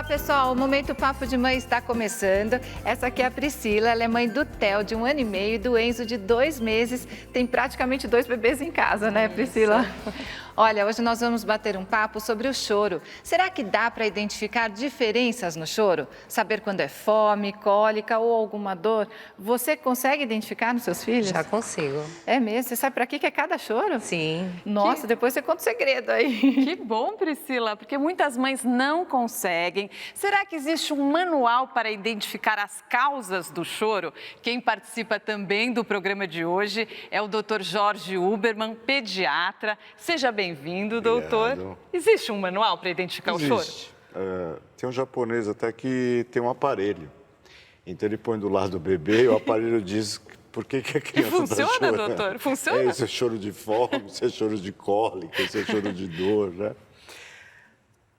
pessoal, o Momento Papo de Mãe está começando. Essa aqui é a Priscila, ela é mãe do Theo, de 1 ano e meio, e do Enzo, de 2 meses. Tem praticamente 2 bebês em casa, né, Priscila? Olha, hoje nós vamos bater um papo sobre o choro. Será que dá para identificar diferenças no choro? Saber quando é fome, cólica ou alguma dor? Você consegue identificar nos seus filhos? Já consigo. É mesmo? Você sabe para que é cada choro? Sim. Nossa, depois você conta o segredo aí. Que bom, Priscila, porque muitas mães não conseguem. Será que existe um manual para identificar as causas do choro? Quem participa também do programa de hoje é o Dr. Jorge Uberman, pediatra. Seja bem-vindo, doutor. Existe um manual para identificar o choro? Tem um japonês até que tem um aparelho. Então ele põe do lado do bebê e o aparelho diz por que a criança está chorando. Funciona, doutor? Funciona? Isso é choro de fome, isso é choro de cólica, isso é choro de dor, né?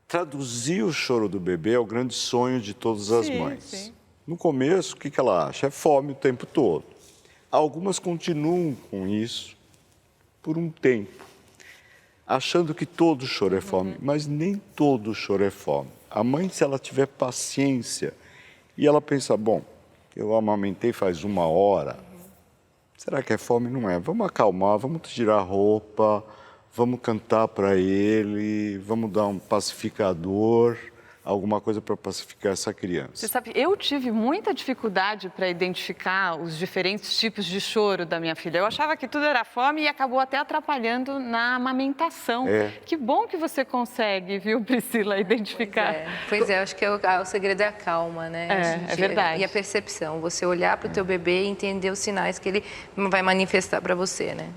Traduzir o choro do bebê é o grande sonho de todas as mães. Sim. No começo, o que ela acha? É fome o tempo todo. Algumas continuam com isso por um tempo, achando que todo choro é fome, mas nem todo choro é fome. A mãe, se ela tiver paciência e ela pensa, bom, eu amamentei faz 1 hora, será que é fome? Não é. Vamos acalmar, vamos tirar a roupa, vamos cantar para ele, vamos dar um pacificador, alguma coisa para pacificar essa criança. Você sabe, eu tive muita dificuldade para identificar os diferentes tipos de choro da minha filha. Eu achava que tudo era fome e acabou até atrapalhando na amamentação. Que bom que você consegue, viu, Priscila, identificar. Pois é, acho que o segredo é a calma, né? É verdade. E a percepção, você olhar para o teu bebê e entender os sinais que ele vai manifestar para você, né?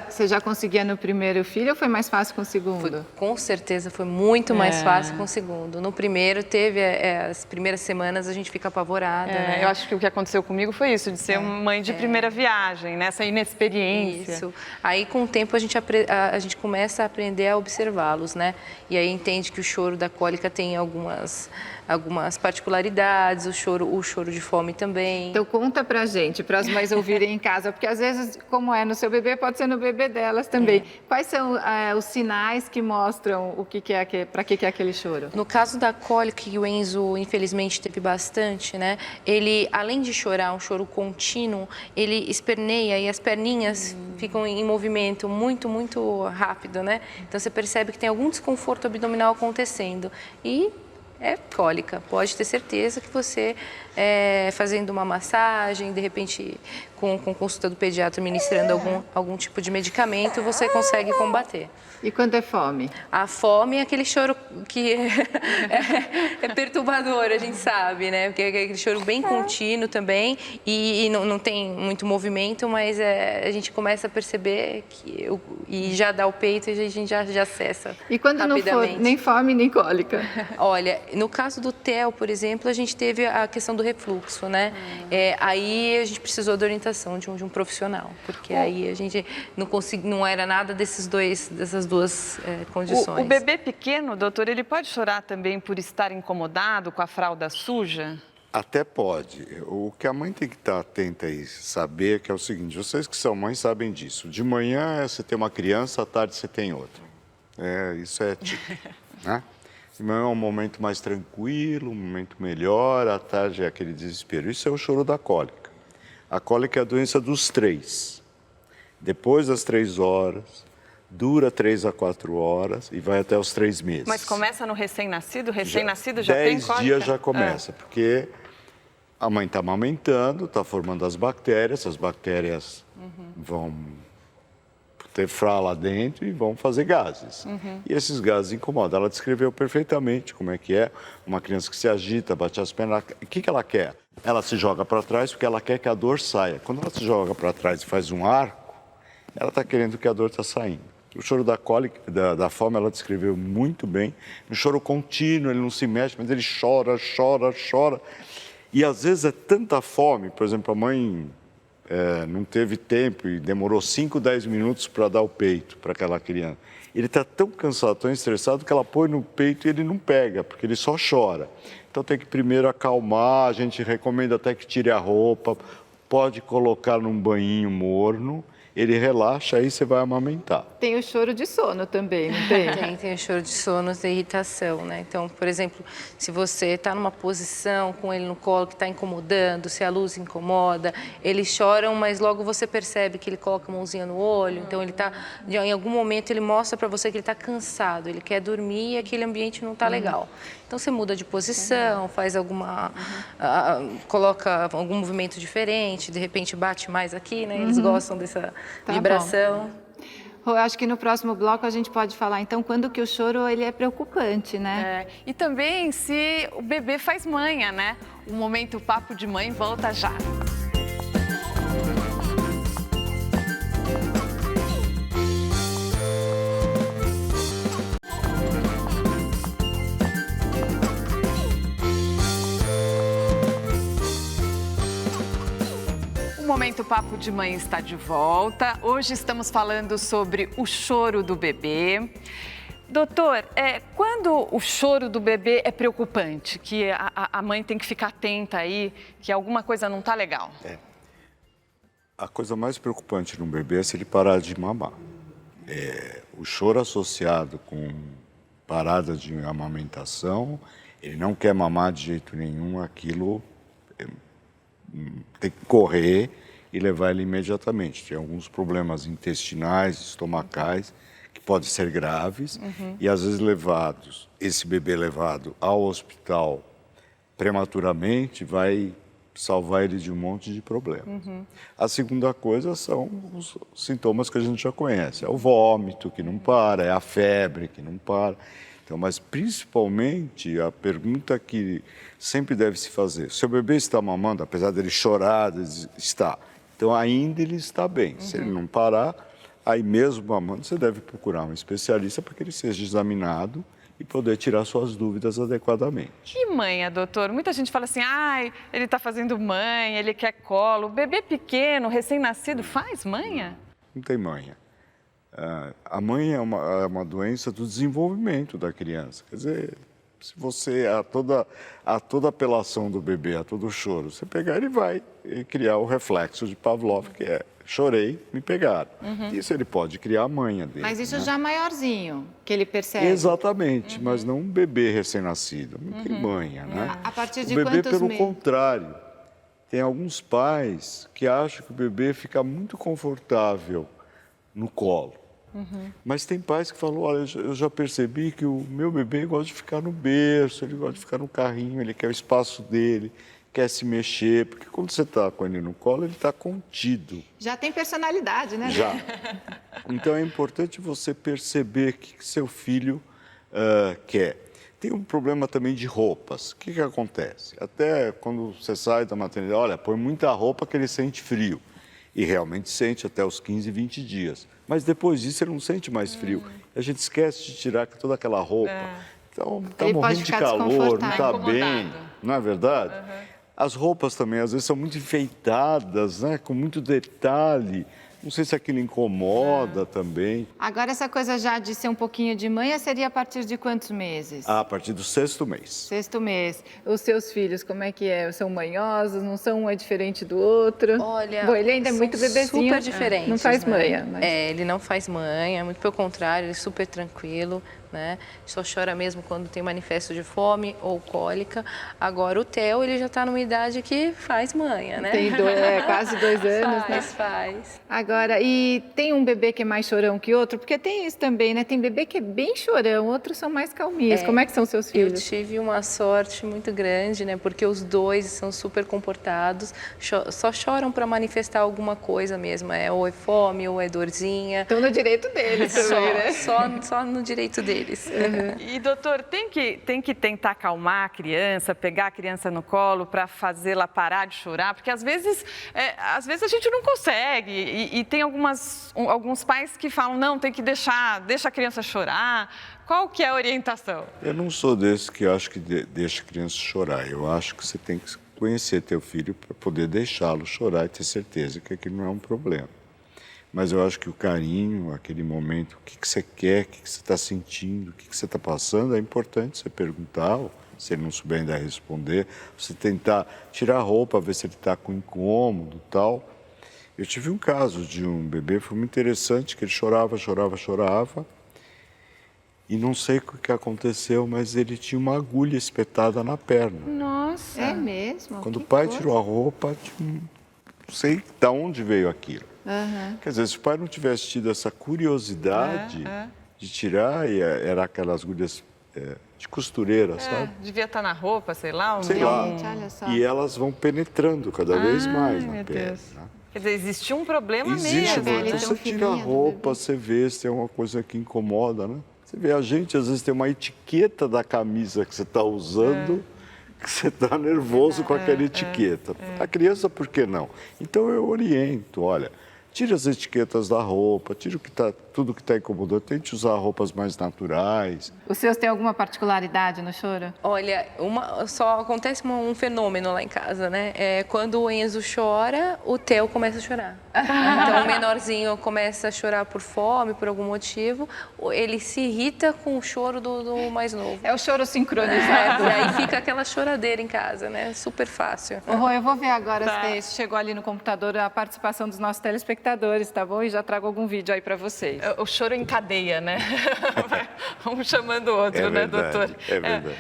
Você já conseguia no primeiro filho ou foi mais fácil com o segundo? Com certeza foi muito mais fácil com o segundo. No primeiro teve as primeiras semanas a gente fica apavorada, né? Eu acho que o que aconteceu comigo foi isso, de ser mãe de primeira viagem, né? Essa inexperiência. Isso. Aí com o tempo a gente começa a aprender a observá-los, né? E aí entende que o choro da cólica tem algumas particularidades, o choro de fome também. Então conta pra gente, para as mães ouvirem em casa, porque às vezes, como é no seu bebê, pode ser no bebê delas também. Quais são os sinais que mostram para que é aquele choro? No caso da cólica, que o Enzo infelizmente teve bastante, né? Ele, além de chorar, um choro contínuo, ele esperneia e as perninhas ficam em movimento muito, muito rápido, né? Então você percebe que tem algum desconforto abdominal acontecendo e é cólica. Pode ter certeza que você, fazendo uma massagem, de repente com consulta do pediatra, ministrando algum tipo de medicamento, você consegue combater. E quando é fome? A fome é aquele choro que é perturbador, a gente sabe, né? Porque é aquele choro bem contínuo também e não tem muito movimento, mas a gente começa a perceber e já dá o peito e a gente já cessa. E quando não for nem fome nem cólica? Olha, no caso do Theo, por exemplo, a gente teve a questão do refluxo, né? Aí a gente precisou da orientação de um profissional, porque aí a gente não era nada dessas duas condições. O bebê pequeno, doutor, ele pode chorar também por estar incomodado com a fralda suja? Até pode. O que a mãe tem que estar atenta e saber que é o seguinte, vocês que são mães sabem disso. De manhã você tem uma criança, à tarde você tem outra. Isso é típico, né? De manhã é um momento mais tranquilo, um momento melhor, à tarde é aquele desespero. Isso é o choro da cólica. A cólica é a doença dos 3. Depois das 3 horas, dura 3 a 4 horas e vai até os 3 meses. Mas começa no recém-nascido? Recém-nascido já tem cólica? 10 dias já começa, porque a mãe está amamentando, está formando as bactérias vão ter frala lá dentro e vão fazer gases. E esses gases incomodam. Ela descreveu perfeitamente como é que é uma criança que se agita, bate as pernas. O que ela quer? Ela se joga para trás porque ela quer que a dor saia. Quando ela se joga para trás e faz um arco, ela está querendo que a dor está saindo. O choro da cólica, da fome, ela descreveu muito bem. No choro contínuo, ele não se mexe, mas ele chora, chora, chora. E às vezes é tanta fome, por exemplo, a mãe não teve tempo e demorou 5, 10 minutos para dar o peito para aquela criança. Ele está tão cansado, tão estressado, que ela põe no peito e ele não pega, porque ele só chora. Então tem que primeiro acalmar, a gente recomenda até que tire a roupa, pode colocar num banhinho morno ele relaxa, aí você vai amamentar. Tem o choro de sono também, não tem? Tem o choro de sono, tem irritação, né? Então, por exemplo, se você está numa posição com ele no colo que está incomodando, se a luz incomoda, eles choram, mas logo você percebe que ele coloca a mãozinha no olho, então ele está, em algum momento ele mostra para você que ele está cansado, ele quer dormir e aquele ambiente não está legal. Então você muda de posição, faz coloca algum movimento diferente, de repente bate mais aqui, né? Eles gostam dessa vibração. Eu acho que no próximo bloco a gente pode falar, então, quando que o choro ele é preocupante, né? E também se o bebê faz manha, né? O Momento Papo de Mãe volta já. O Momento Papo de Mãe está de volta. Hoje estamos falando sobre o choro do bebê. Doutor, quando o choro do bebê é preocupante, que a mãe tem que ficar atenta aí, que alguma coisa não está legal? A coisa mais preocupante no bebê é se ele parar de mamar. O choro associado com parada de amamentação, ele não quer mamar de jeito nenhum, aquilo tem que correr e levar ele imediatamente. Tem alguns problemas intestinais, estomacais, que podem ser graves, e às vezes esse bebê levado ao hospital prematuramente vai salvar ele de um monte de problemas. A segunda coisa são os sintomas que a gente já conhece. É o vômito que não para, é a febre que não para. Então, mas principalmente a pergunta que sempre deve se fazer: seu bebê está mamando, apesar dele chorar, está. Então ainda ele está bem. Se ele não parar, aí mesmo mamando, você deve procurar um especialista para que ele seja examinado e poder tirar suas dúvidas adequadamente. E manha, doutor? Muita gente fala assim, ele está fazendo manha, ele quer colo. O bebê pequeno, recém-nascido, faz manha? Não tem manha. A manha é uma doença do desenvolvimento da criança. Quer dizer, se você, a toda apelação do bebê, a todo choro, você pegar, ele vai criar o reflexo de Pavlov, que é: chorei, me pegaram. Isso ele pode criar a manha dele. Mas isso já maiorzinho, que ele percebe. Exatamente, mas não um bebê recém-nascido, não tem manha, né? A partir de o bebê, quantos pelo meses? contrário, tem alguns pais que acham que o bebê fica muito confortável no colo. Mas tem pais que falam: olha, eu já percebi que o meu bebê gosta de ficar no berço, ele gosta de ficar no carrinho, ele quer o espaço dele, quer se mexer, porque quando você está com ele no colo, ele está contido. Já tem personalidade, né? Já. Então é importante você perceber o que seu filho quer. Tem um problema também de roupas. O que acontece? Até quando você sai da maternidade, olha, põe muita roupa que ele sente frio. E realmente sente até os 15, 20 dias. Mas depois disso ele não sente mais frio. A gente esquece de tirar toda aquela roupa. Então, está morrendo de calor, não está bem, não é verdade? As roupas também, às vezes, são muito enfeitadas, né? Com muito detalhe. Não sei se aquilo incomoda também. Agora, essa coisa já de ser um pouquinho de manha seria a partir de quantos meses? A partir do 6º mês. 6º mês. Os seus filhos, como é que é? São manhosos? Não são um é diferente do outro? Olha, bom, ele ainda é muito bebezinho. Super diferentes. Não faz né? manha. Mas... ele não faz manha, muito pelo contrário, ele é super tranquilo, né? Só chora mesmo quando tem manifesto de fome ou cólica. Agora, o Theo, ele já está numa idade que faz manha, né? Tem quase 2 anos, né? Faz. Agora, e tem um bebê que é mais chorão que outro? Porque tem isso também, né? Tem bebê que é bem chorão, outros são mais calminhos. Como é que são seus filhos? Eu tive uma sorte muito grande, né? Porque os dois são super comportados, só choram para manifestar alguma coisa mesmo. Ou é fome, ou é dorzinha. Estão no direito deles também, né? Só no direito deles. E, doutor, tem que tentar acalmar a criança, pegar a criança no colo para fazê-la parar de chorar? Porque às vezes a gente não consegue. E tem alguns pais que falam: não, tem que deixa a criança chorar. Qual que é a orientação? Eu não sou desse que acho que deixa a criança chorar. Eu acho que você tem que conhecer teu filho para poder deixá-lo chorar e ter certeza que aquilo não é um problema. Mas eu acho que o carinho, aquele momento, o que você quer, o que você está sentindo, o que você está passando, é importante você perguntar, ou, se ele não souber ainda responder, você tentar tirar a roupa, ver se ele está com incômodo e tal. Eu tive um caso de um bebê, foi muito interessante, que ele chorava, e não sei o que aconteceu, mas ele tinha uma agulha espetada na perna. Nossa. É mesmo? Quando Que o pai coisa. tirou a roupa, não sei de onde veio aquilo. Aham. Quer dizer, se o pai não tivesse tido essa curiosidade de tirar, era aquelas agulhas de costureira, sabe? Devia estar na roupa, sei lá. Sei lá. Gente, olha só. E elas vão penetrando cada vez mais na meu pele. Deus. Né? Quer dizer, existia um problema Existe, mesmo. pele então tão você tira a fininha do roupa, bebê. você vê se tem alguma coisa que incomoda, né? Você vê, a gente às vezes tem uma etiqueta da camisa que você está usando, que você está nervoso com aquela etiqueta. A criança, por que não? Então eu oriento, olha, tire as etiquetas da roupa, tire tudo que está incomodando, tente usar roupas mais naturais. Os seus têm alguma particularidade no choro? Olha, só acontece um fenômeno lá em casa, né? Quando o Enzo chora, o Theo começa a chorar. Então, o menorzinho começa a chorar por fome, por algum motivo. Ele se irrita com o choro do mais novo. É o choro sincronizado. E aí fica aquela choradeira em casa, né? Super fácil. Ô, Rô, eu vou ver agora se chegou ali no computador a participação dos nossos telespectadores, tá bom? E já trago algum vídeo aí pra vocês. O choro em cadeia, né? Um chamando o outro, É né, verdade, doutor? é verdade.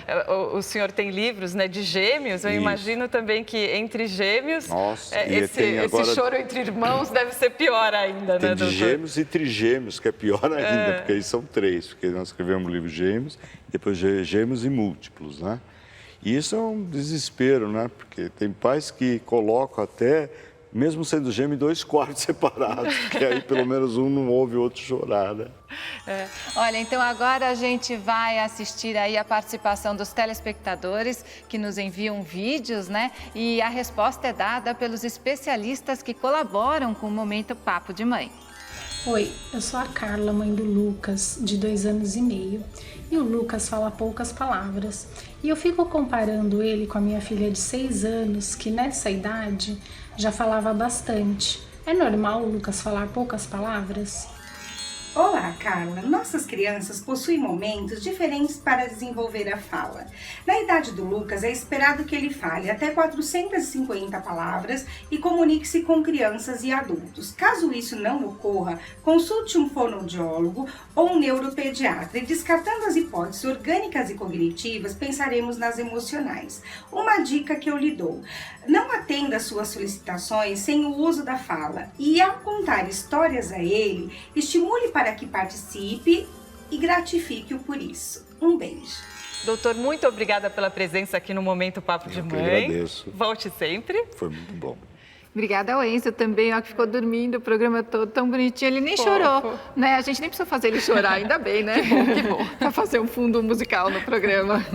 O senhor tem livros, né, de gêmeos. Eu Isso. imagino também que entre gêmeos, Nossa, e tem esse agora- choro entre irmãos deve ser pior ainda, Tem né, de doutor? gêmeos e trigêmeos, que é pior ainda, porque aí são 3, porque nós escrevemos o livro Gêmeos, depois gêmeos e múltiplos, né? E isso é um desespero, né? Porque tem pais que colocam até, mesmo sendo gêmeo, 2 quartos separados, porque aí pelo menos um não ouve o outro chorar, né? Olha, então agora a gente vai assistir aí a participação dos telespectadores que nos enviam vídeos, né? E a resposta é dada pelos especialistas que colaboram com o Momento Papo de Mãe. Oi, eu sou a Carla, mãe do Lucas, de 2 anos e meio. E o Lucas fala poucas palavras. E eu fico comparando ele com a minha filha de 6 anos, que nessa idade já falava bastante. É normal o Lucas falar poucas palavras? Olá, Carla. Nossas crianças possuem momentos diferentes para desenvolver a fala. Na idade do Lucas, é esperado que ele fale até 450 palavras e comunique-se com crianças e adultos. Caso isso não ocorra, consulte um fonoaudiólogo ou um neuropediatra e, descartando as hipóteses orgânicas e cognitivas, pensaremos nas emocionais. Uma dica que eu lhe dou: não atenda às suas solicitações sem o uso da fala e, ao contar histórias a ele, estimule para que participe e gratifique-o por isso. Um beijo. Doutor, muito obrigada pela presença aqui no Momento Papo de Eu que Mãe. agradeço. Volte sempre. Foi muito bom. Obrigada ao Enzo também, ó, que ficou dormindo o programa todo tão bonitinho. Ele nem chorou, né? A gente nem precisa fazer ele chorar, ainda bem, né? Que bom. Para fazer um fundo musical no programa.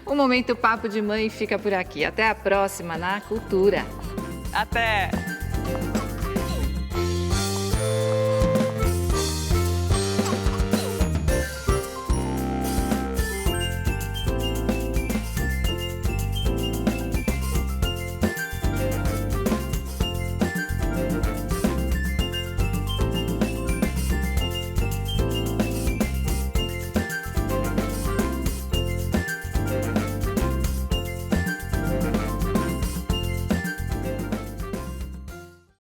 O Momento Papo de Mãe fica por aqui. Até a próxima na Cultura. Até!